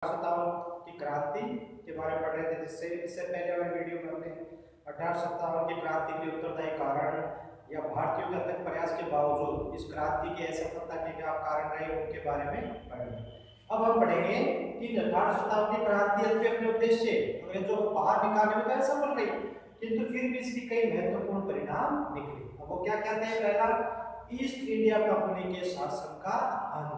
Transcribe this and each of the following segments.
की क्रांति के बारे में पढ़ रहे थे, जिससे इससे पहले वाले वीडियो में हमने 1857 की क्रांति के उत्तरदायी कारण या भारतीयों के अथक प्रयास के बावजूद इस क्रांति की असफलता के क्या कारण रहे उनके बारे में पढ़ेंगे। अब हम पढ़ेंगे कि 1857 की क्रांति अपने उद्देश्य अंग्रेजों को बाहर निकालने में तो सफल रही, किंतु फिर भी इसकी कई महत्वपूर्ण परिणाम निकले। अब वो क्या कहते हैं? पहला, ईस्ट इंडिया कंपनी के शासन का अंत,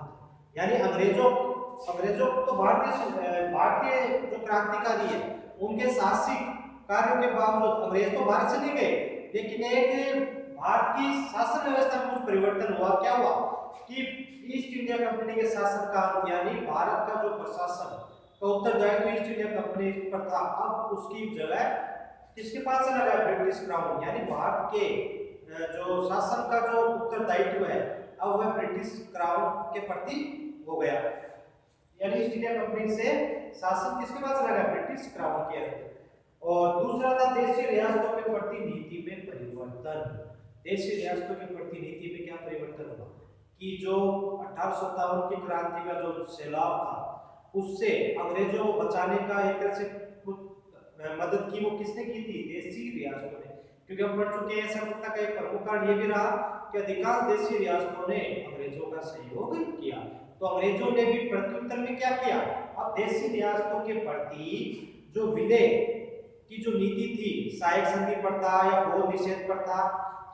यानी अंग्रेजों तो भारतीय जो क्रांतिकारी है उनके शासिक कार्यों के बावजूद अंग्रेज तो भारत चले गए, लेकिन एक भारत की शासन व्यवस्था में कुछ परिवर्तन हुआ। क्या हुआ कि ईस्ट इंडिया कंपनी के शासन का अंत, यानी भारत का जो प्रशासन का उत्तरदायित्व ईस्ट इंडिया कंपनी पर था, अब उसकी जगह किसके पास चला गया? ब्रिटिश क्राउन, यानी भारत के जो शासन का जो उत्तरदायित्व है अब वह ब्रिटिश क्राउन के प्रति हो गया। यानी ईस्ट इंडिया कंपनी से शासन किसके पास चला गया? ब्रिटिश क्राउन के अंदर। और दूसरा था देशी रियासतों के प्रति नीति में परिवर्तन। देशी रियासतों के प्रति नीति में क्या परिवर्तन हुआ कि जो 1857 की क्रांति का जो सैलाब था उससे अंग्रेजों को बचाने का एक तरह से मदद की, वो किसने की थी? देशी रियासतों ने। क्योंकि हम पढ़ चुके हैं सफलता का एक प्रमुख कारण ये भी रहा कि अधिकांश देशी रियासतों ने अंग्रेजों का सहयोग किया। तो अंग्रेजों ने भी प्रत्युत्तर में क्या किया? अब देशी रियासतों के प्रति जो विलय की जो नीति थी, सहायक संधि पर था या गोद निषेध पर था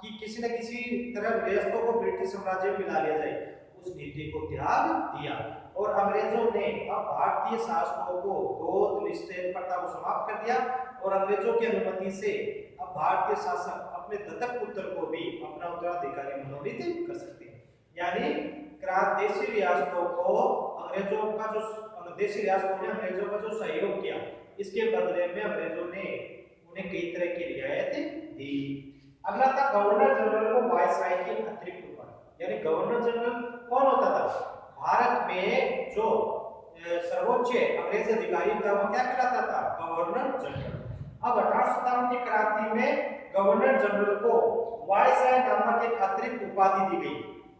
कि किसी न किसी तरह रियासतों को ब्रिटिश साम्राज्य में मिला लिया जाए, उस नीति को त्याग दिया और अंग्रेजों ने अब भारतीय शासकों को गोद निषेध प्रथा को समाप्त कर दिया और अंग्रेजों की अनुमति से अब भारतीय शासक अपने दत्तक पुत्र को भी अपना उत्तराधिकारी मनोनीत कर सकते हैं। यानी देशी रियासतों को अंग्रेजों का जो देशी रियासतों ने अंग्रेजों का जो सहयोग किया, इसके बदले में अंग्रेजों ने उन्हें कई तरह की रियायतें दी। अगला था गवर्नर जनरल को वायसराय की अतिरिक्त उपाधि, यानी गवर्नर जनरल कौन होता था? भारत में जो सर्वोच्च अंग्रेज अधिकारी था वो क्या कहलाता था? Governor general. अब 1857 की क्रांति में गवर्नर जनरल को वायसराय नामक एक अतिरिक्त उपाधि दी गई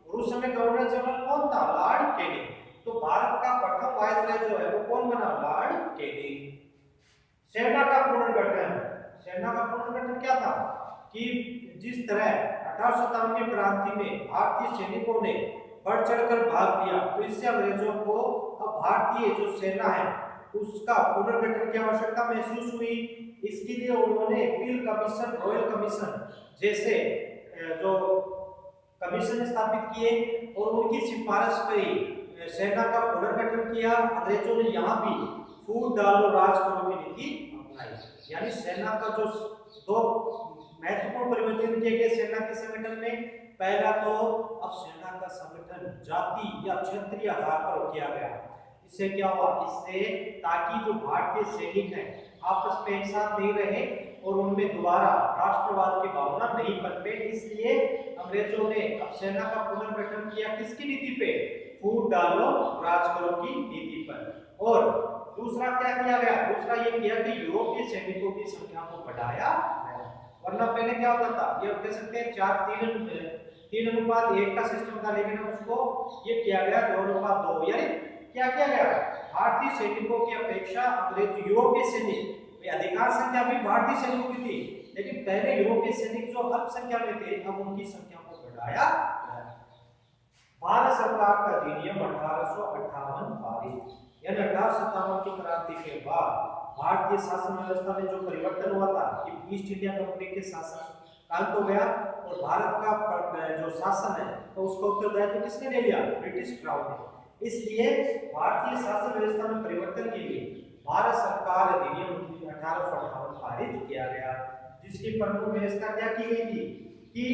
और उस समय गवर्नर जनरल कौन था? Lord Canning. तो भारत का प्रथम वायसराय जो है वो कौन बना? Lord Canning. सेना का पुनर्गठन। सेना का पुनर्गठन क्या था कि जिस तरह 1857 की क्रांति में भारतीय सैनिकों ने बढ़ चढ़कर भाग लिया, तो इससे अंग्रेजों को अब भारतीय जो सेना है उसका पुनर्गठन की आवश्यकता महसूस हुई। इसके लिए उन्होंने पील कमीशन, रॉयल कमीशन जैसे जो कमीशन स्थापित किए और उनकी सिफारिश पर सेना का पुनर्गठन किया। अंग्रेजों ने यहाँ भी फूट डालो राज करो की नीति अपनाई, यानी सेना का जो दो महत्वपूर्ण परिवर्तन किए गए सेना के संगठन में। पहला तो अब सेना का संगठन जाति या क्षेत्रीय आधार पर किया गया। इससे क्या हुआ? इससे ताकि जो भारतीय सैनिक हैं आपस में एक साथ नहीं रहे और उनमें दोबारा राष्ट्रवाद की भावना नहीं पनपे, इसलिए अंग्रेजों ने अब सेना का पुनर्गठन किया। किसकी नीति पे? फूट डालो राज करो की नीति पर। और दूसरा क्या किया गया? दूसरा ये किया कि यूरोपीय सैनिकों की संख्या को बढ़ाया गया। वरना पहले क्या होता था? ये कह सकते हैं 3:1 का सिस्टम था, लेकिन उसको ये किया गया 2:2। यानी क्या किया गया? भारतीय सैनिकों की अपेक्षा अंग्रेज यूरोपीय सैनिक, अधिकांश संख्या भी भारतीय सैनिकों की थी, लेकिन पहले यूरोपीय सैनिक जो अल्प संख्या में थे अब उनकी संख्या को बढ़ाया गया। भारत सरकार का अधिनियम 1858 पारित, यानी 1857 की क्रांति के बाद भारतीय शासन व्यवस्था में जो परिवर्तन हुआ था कि ईस्ट इंडिया कंपनी के शासन अंत हो गया और भारत का जो शासन है तो उसका उत्तरदायित्व किसने ले लिया? ब्रिटिश क्राउन ने। इसलिए भारतीय शासन व्यवस्था में परिवर्तन के लिए भारत सरकार अधिनियम 1858 पारित किया गया, जिसकी प्रमुख व्यवस्था क्या की गई थी कि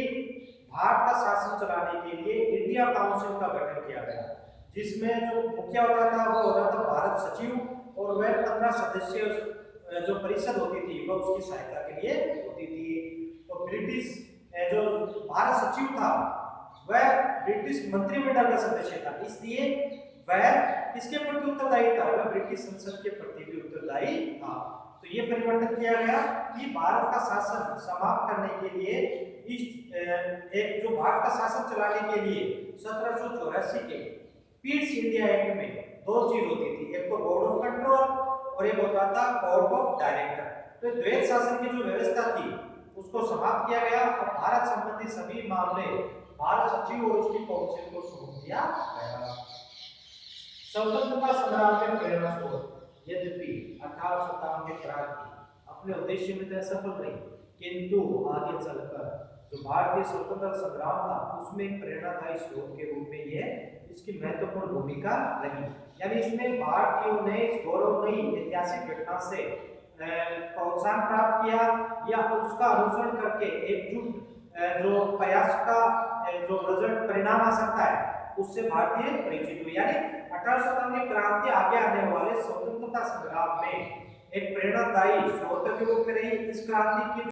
भारत का शासन चलाने के लिए इंडिया काउंसिल का गठन किया गया, जिसमें जो मुखिया होता था वो होता था भारत सचिव और वह 15 सदस्य जो परिषद होती थी वह उसकी सहायता के लिए होती थी। तो ब्रिटिश जो भारत सचिव था वह ब्रिटिश मंत्रिमंडल का सदस्य था, इसलिए वह किसके प्रति उत्तरदायी था? वह ब्रिटिश संसद के प्रति भी उत्तरदायी था। तो ये परिवर्तन किया गया कि भारत का शासन समाप्त करने के लिए एक जो भारत का शासन चलाने के लिए 1784 के पीस इंडिया एक्ट में दो चीज होती थी। एक तो बोर्ड ऑफ कंट्रोल और एक होता था कोर्ट ऑफ डायरेक्टर। तो द्वैत शासन की जो व्यवस्था थी उसको समाप्त किया गया और भारत संबंधी सभी मामले भारत सचिव और उसकी काउंसिल को सौंप दिया गया। स्वतंत्रता संग्राम के प्रेरणा स्रोत। यद्यपि 1857 की क्रांति अपने उद्देश्य में तो सफल रही, किंतु आगे चलकर जो भारतीय स्वतंत्रता संग्राम था उसमें एक प्रेरणादायी स्रोत के रूप में यह इसकी महत्वपूर्ण भूमिका रही। यानी इसमें भारतीयों ने इस गौरवमयी ऐतिहासिक घटना से प्रोत्साहन प्राप्त किया या उसका अनुसरण करके एकजुट जो प्रयास का जो रिजल्ट परिणाम आ सकता है उससे भारतीय परिचित हुए। यानी 1857 की क्रांति आगे आने वाले स्वतंत्रता संग्राम में एक प्रेरणादायी स्रोत के रूप में रही। इस क्रांति की